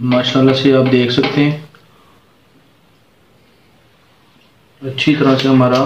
माशाल्लाह से आप देख सकते हैं अच्छी तरह से हमारा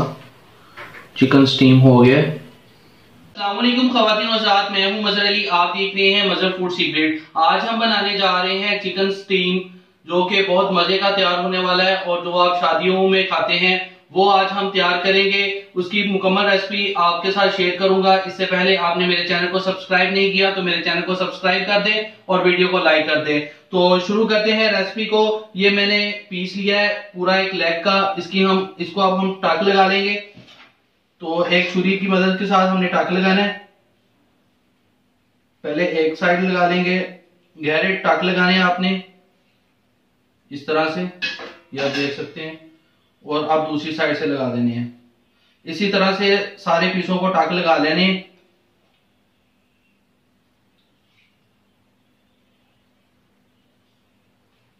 चिकन स्टीम हो गया है। अस्सलामुअलैकुम ख़वातीन और हज़रात, मैं हूं मजहर अली, आप देख रहे हैं मजहर फूड सीक्रेट। आज हम बनाने जा रहे हैं चिकन स्टीम, जो कि बहुत मजे का तैयार होने वाला है और जो आप शादियों में खाते हैं वो आज हम तैयार करेंगे। उसकी मुकम्मल रेसिपी आपके साथ शेयर करूंगा। इससे पहले आपने मेरे चैनल को सब्सक्राइब नहीं किया तो मेरे चैनल को सब्सक्राइब कर दें और वीडियो को लाइक कर दें। तो शुरू करते हैं रेसिपी को। ये मैंने पीस लिया है पूरा एक लेग का। इसको अब हम टाक लगा लेंगे। तो एक छुरी की मदद के साथ हमने टाक लगाना है। पहले एक साइड लगा लेंगे, गहरे टाक लगाने हैं आपने इस तरह से, ये आप देख सकते हैं, और अब दूसरी साइड से लगा देने हैं। इसी तरह से सारे पीसों को टाक लगा लेने।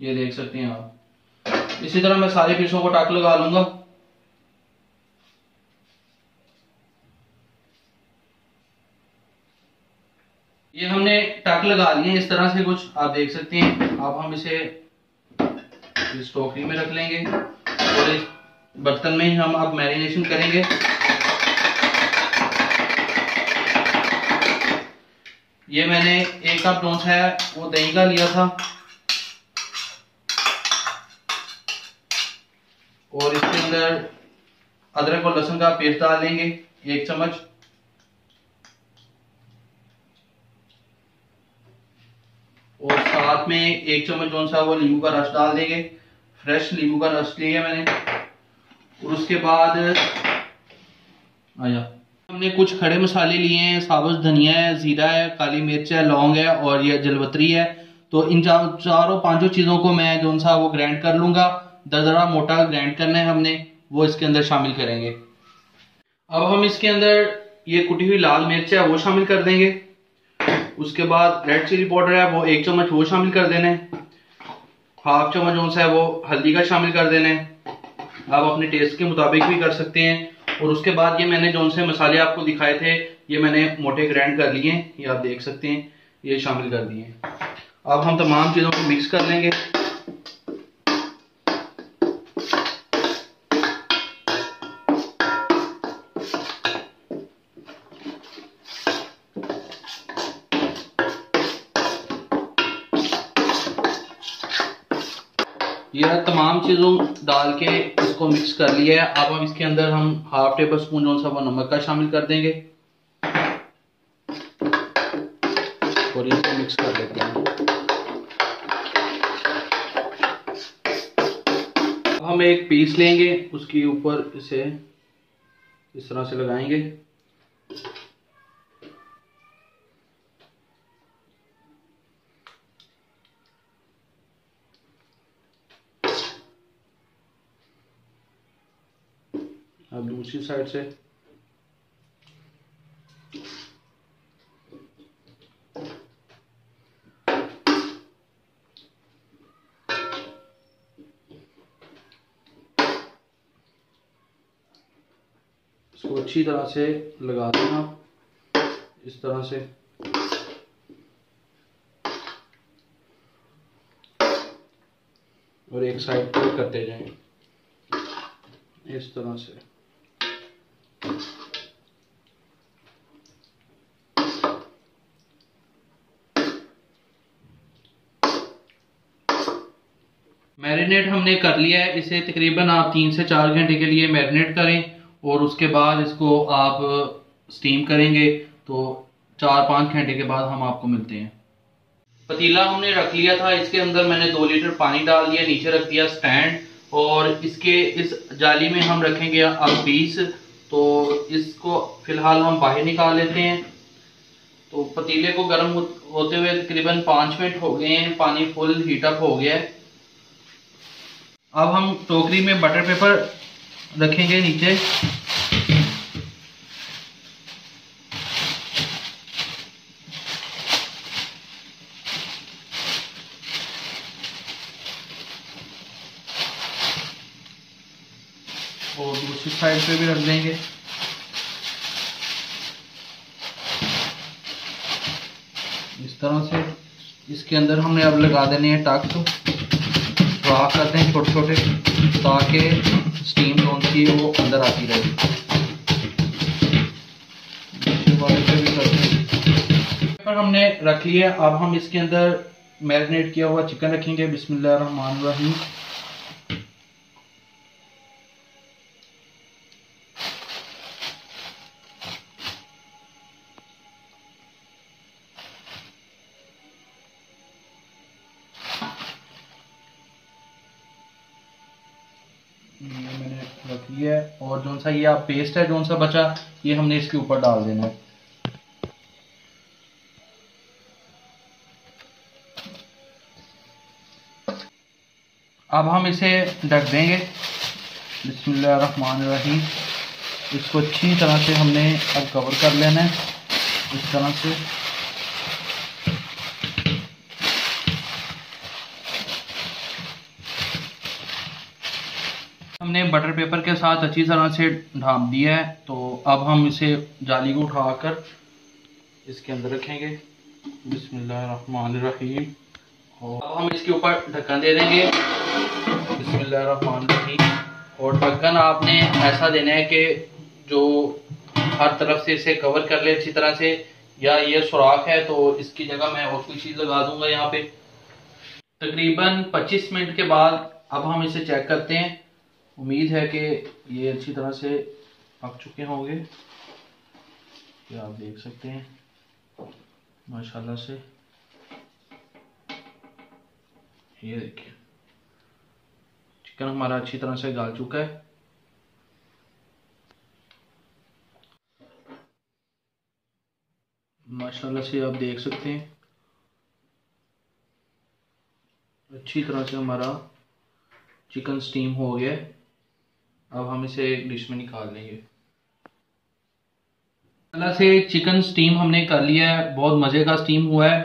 ये देख सकते हैं आप। इसी तरह मैं सारे पीसों को टाक लगा लूंगा। ये हमने टाक लगा लिए इस तरह से कुछ, आप देख सकते हैं। अब हम इसे इस टोकरी में रख लेंगे और इस बर्तन में ही हम अब मैरिनेशन करेंगे। ये मैंने 1 कप जो है वो दही का लिया था और इसके अंदर अदरक और लहसुन का पेस्ट डाल लेंगे 1 चम्मच। और साथ में 1 चम्मच जो सा वो नींबू का रस डाल देंगे। फ्रेश नींबू का रस लिया मैंने। और उसके बाद हमने कुछ खड़े मसाले लिए हैं। साबुत धनिया है, जीरा है, काली मिर्च है, लौंग है और ये जलवतरी है। तो इन चारों पांचों चीजों को मैं जो सा वो ग्राइंड कर लूंगा। दरदरा मोटा ग्राइंड करना है हमने, वो इसके अंदर शामिल करेंगे। अब हम इसके अंदर ये कुटी हुई लाल मिर्च है वो शामिल कर देंगे। उसके बाद रेड चिली पाउडर है वो 1 चम्मच वो शामिल कर देना है। 1/2 चम्मच जो है वो हल्दी का शामिल कर देना है। आप अपने टेस्ट के मुताबिक भी कर सकते हैं। और उसके बाद ये मैंने जो से मसाले आपको दिखाए थे ये मैंने मोटे ग्राइंड कर लिए हैं, ये आप देख सकते हैं, ये शामिल कर दिए हैं। अब हम तमाम चीज़ों को मिक्स कर लेंगे। यह तमाम चीज़ों डाल के इसको मिक्स कर लिया है। अब हम इसके अंदर हम 1/2 टेबल स्पून जो सा वो नमक का शामिल कर देंगे और इसको मिक्स कर लेते हैं। अब हम एक पीस लेंगे, उसके ऊपर इसे इस तरह से लगाएंगे। अब दूसरी साइड से इसको अच्छी तरह से लगा देना इस तरह से। और एक साइड पर करते जाएं इस तरह से। मैरिनेट हमने कर लिया है। इसे तकरीबन आप 3 से 4 घंटे के लिए मैरिनेट करें और उसके बाद इसको आप स्टीम करेंगे। तो 4-5 घंटे के बाद हम आपको मिलते हैं। पतीला हमने रख लिया था, इसके अंदर मैंने 2 लीटर पानी डाल दिया, नीचे रख दिया स्टैंड और इसके इस जाली में हम रखेंगे अब पीस। तो इसको फिलहाल हम बाहर निकाल लेते हैं। तो पतीले को गर्म होते हुए तकरीबन 5 मिनट हो गए हैं, पानी फुल हीटअप हो गया है। अब हम टोकरी में बटर पेपर रखेंगे नीचे। और दूसरी साइड पे भी रख देंगे। इस तरह से इसके अंदर हमने अब लगा देने हैं टक, सुराख करते हैं छोटे छोटे, ताकि स्टीम जो सी वो अंदर आती रहे। पेपर हमने रख लिया। अब हम इसके अंदर मैरिनेट किया हुआ चिकन रखेंगे। बिस्मिल्लाहिर्रहमानिर्रहीम। मैंने रख लिया है और जो सा ये पेस्ट है, जो सा बचा, ये हमने इसके ऊपर डाल देना है। अब हम इसे ढक देंगे। बिस्मिल्लाहिर्रहमानिर्रहीम। इसको अच्छी तरह से हमने अब कवर कर लेना है इस तरह से। हमने बटर पेपर के साथ अच्छी तरह से ढाँप दिया है। तो अब हम इसे जाली को उठाकर इसके अंदर रखेंगे। बिस्मिल्लाहिर्रहमानिर्रहीम। और अब हम इसके ऊपर ढक्कन दे देंगे। बिस्मिल्लाहिर्रहमानिर्रहीम। और ढक्कन आपने ऐसा देना है कि जो हर तरफ से इसे कवर कर ले अच्छी तरह से। या ये सुराख है तो इसकी जगह मैं और कोई चीज़ लगा दूंगा यहाँ पे। तकरीबन 25 मिनट के बाद अब हम इसे चेक करते हैं। उम्मीद है कि ये अच्छी तरह से पक चुके होंगे। ये आप देख सकते हैं माशाल्लाह से। ये देखिए चिकन हमारा अच्छी तरह से गल चुका है। माशाल्लाह से आप देख सकते हैं अच्छी तरह से हमारा चिकन स्टीम हो गया है। अब हम इसे एक डिश में निकाल लेंगे। माशाल्लाह से चिकन स्टीम हमने कर लिया है, बहुत मज़े का स्टीम हुआ है।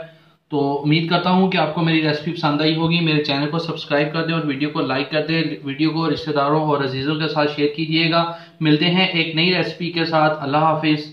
तो उम्मीद करता हूँ कि आपको मेरी रेसिपी पसंद आई होगी। मेरे चैनल को सब्सक्राइब कर दें और वीडियो को लाइक कर दें। वीडियो को रिश्तेदारों और अजीज़ों के साथ शेयर कीजिएगा। मिलते हैं एक नई रेसिपी के साथ। अल्लाह हाफिज़।